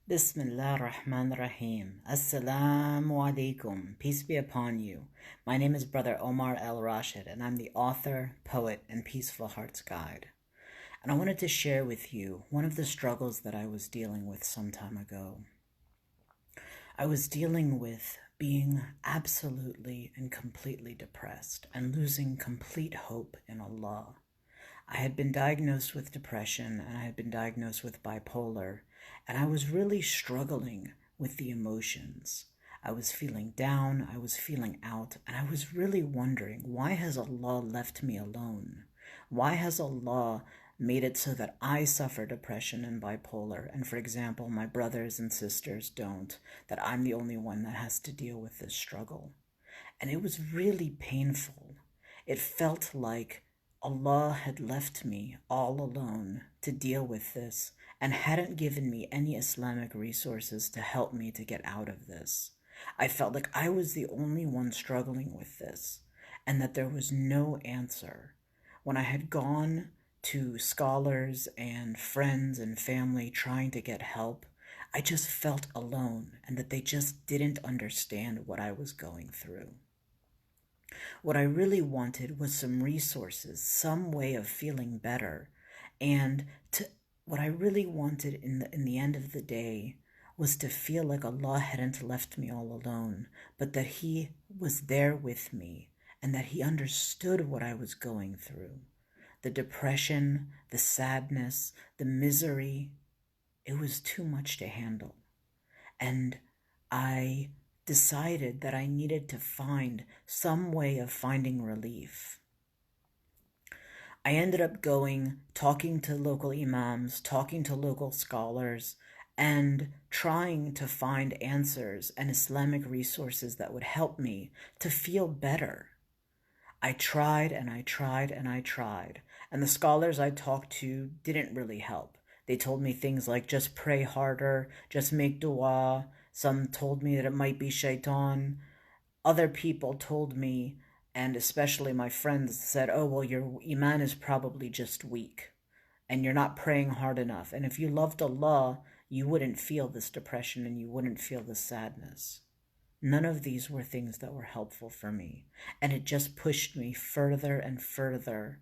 Bismillah ar-Rahman ar-Rahim. Assalamu alaikum. Peace be upon you. My name is Brother Omar Rashed, and I'm the author, poet, and Peaceful Heart's Guide. And I wanted to share with you one of the struggles that I was dealing with some time ago. I was dealing with being absolutely and completely depressed and losing complete hope in Allah. I had been diagnosed with depression and I had been diagnosed with bipolar, and I was really struggling with the emotions. I was feeling down, I was feeling out, and I was really wondering, why has Allah left me alone? Why has Allah made it so that I suffer depression and bipolar, and for example, my brothers and sisters don't, that I'm the only one that has to deal with this struggle? And it was really painful. It felt like Allah had left me all alone to deal with this and hadn't given me any Islamic resources to help me to get out of this. I felt like I was the only one struggling with this and that there was no answer. When I had gone to scholars and friends and family trying to get help, I just felt alone and that they just didn't understand what I was going through. What I really wanted was some resources, some way of feeling better. And what I really wanted in the end of the day was to feel like Allah hadn't left me all alone, but that He was there with me and that He understood what I was going through. The depression, the sadness, the misery, it was too much to handle. And I decided that I needed to find some way of finding relief. I ended up talking to local imams, talking to local scholars, and trying to find answers and Islamic resources that would help me to feel better. I tried and I tried and I tried, and the scholars I talked to didn't really help. They told me things like just pray harder, just make dua. Some told me that it might be shaitan. Other people told me, and especially my friends said, oh, well, your iman is probably just weak and you're not praying hard enough. And if you loved Allah, you wouldn't feel this depression and you wouldn't feel this sadness. None of these were things that were helpful for me. And it just pushed me further and further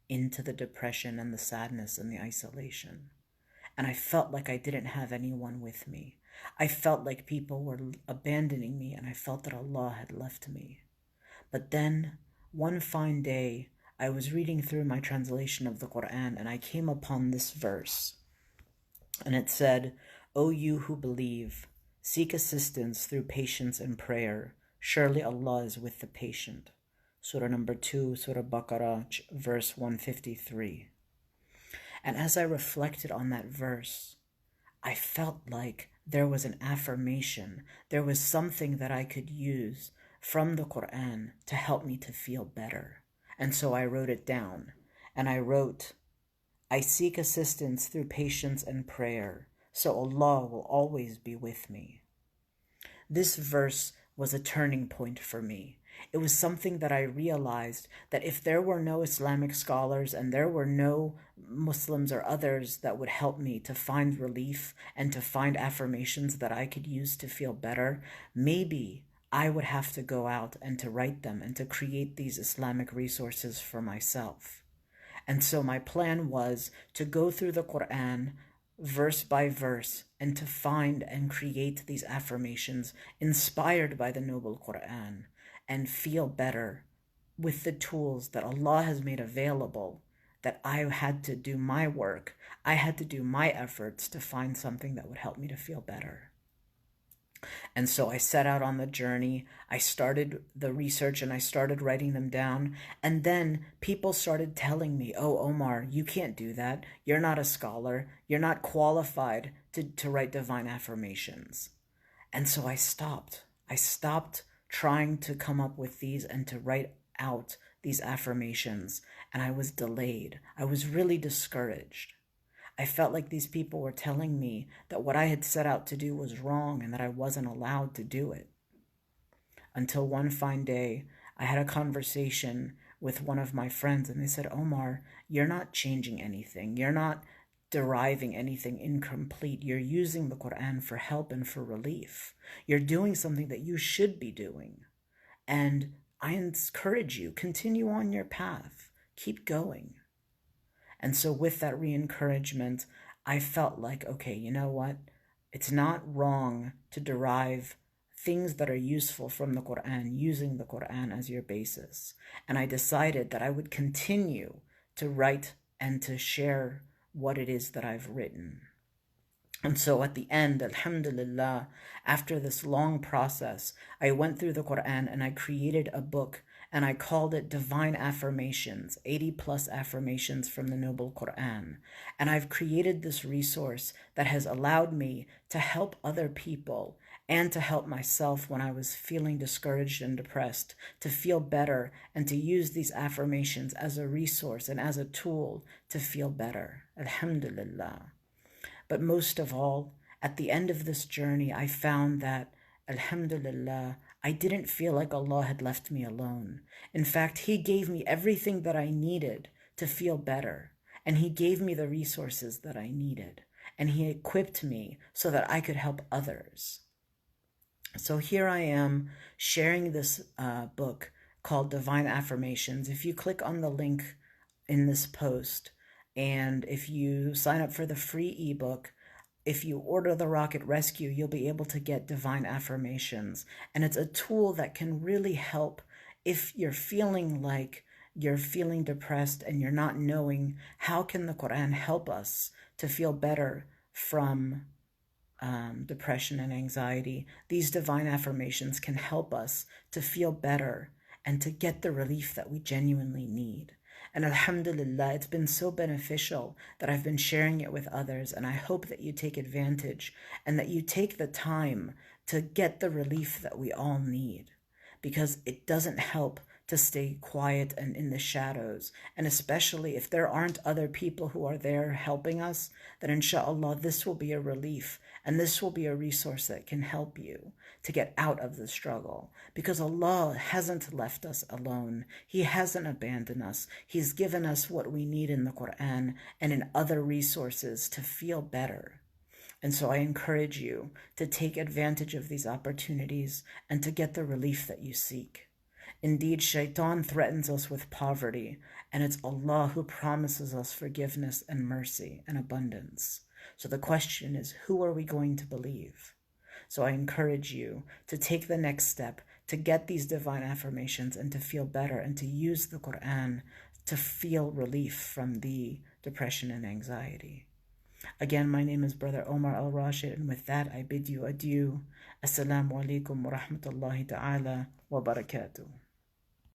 into the depression and the sadness and the isolation. And I felt like I didn't have anyone with me. I felt like people were abandoning me, and I felt that Allah had left me. But then, one fine day, I was reading through my translation of the Quran, and I came upon this verse. And it said, O you who believe, seek assistance through patience and prayer. Surely Allah is with the patient. Surah number 2, Surah Baqarah, verse 153. And as I reflected on that verse, I felt like there was an affirmation. There was something that I could use from the Quran to help me to feel better. And so I wrote it down. And I wrote, I seek assistance through patience and prayer, so Allah will always be with me. This verse was a turning point for me. It was something that I realized that if there were no Islamic scholars and there were no Muslims or others that would help me to find relief and to find affirmations that I could use to feel better, maybe I would have to go out and to write them and to create these Islamic resources for myself. And so my plan was to go through the Quran verse by verse and to find and create these affirmations inspired by the noble Quran and feel better with the tools that Allah has made available, that I had to do my work. I had to do my efforts to find something that would help me to feel better. And so I set out on the journey. I started the research and I started writing them down. And then people started telling me, oh, Omar, you can't do that. You're not a scholar. You're not qualified to write divine affirmations. And so I stopped. I stopped trying to come up with these and to write out these affirmations. And I was delayed. I was really discouraged. I felt like these people were telling me that what I had set out to do was wrong and that I wasn't allowed to do it. Until one fine day, I had a conversation with one of my friends and they said, Omar, you're not changing anything. You're not deriving anything incomplete. You're using the Quran for help and for relief. You're doing something that you should be doing. And I encourage you, continue on your path. Keep going. And so with that re-encouragement, I felt like, okay, you know what? It's not wrong to derive things that are useful from the Quran, using the Quran as your basis. And I decided that I would continue to write and to share what it is that I've written. And so at the end, alhamdulillah, after this long process, I went through the Quran and I created a book, and I called it Divine Affirmations, 80 plus affirmations from the Noble Quran. And I've created this resource that has allowed me to help other people and to help myself when I was feeling discouraged and depressed, to feel better and to use these affirmations as a resource and as a tool to feel better. Alhamdulillah. But most of all, at the end of this journey, I found that, alhamdulillah, I didn't feel like Allah had left me alone. In fact, He gave me everything that I needed to feel better. And He gave me the resources that I needed. And He equipped me so that I could help others. So here I am sharing this book called Divine Affirmations. If you click on the link in this post, and if you sign up for the free ebook, if you order the Rocket Rescue, you'll be able to get Divine Affirmations. And it's a tool that can really help if you're feeling like you're feeling depressed and you're not knowing how can the Quran help us to feel better from depression and anxiety. These Divine Affirmations can help us to feel better and to get the relief that we genuinely need. And alhamdulillah, it's been so beneficial that I've been sharing it with others, and I hope that you take advantage and that you take the time to get the relief that we all need, because it doesn't help to stay quiet and in the shadows. And especially if there aren't other people who are there helping us, then inshallah this will be a relief, and this will be a resource that can help you to get out of the struggle, because Allah hasn't left us alone. He hasn't abandoned us. He's given us what we need in the Quran and in other resources to feel better. And so I encourage you to take advantage of these opportunities and to get the relief that you seek. Indeed, Shaitan threatens us with poverty, and it's Allah who promises us forgiveness and mercy and abundance. So the question is, who are we going to believe? So I encourage you to take the next step, to get these Divine Affirmations and to feel better, and to use the Quran to feel relief from the depression and anxiety. Again, my name is Brother Omar Rashed, and with that I bid you adieu. Assalamu alaikum wa rahmatullahi ta'ala wa barakatuh.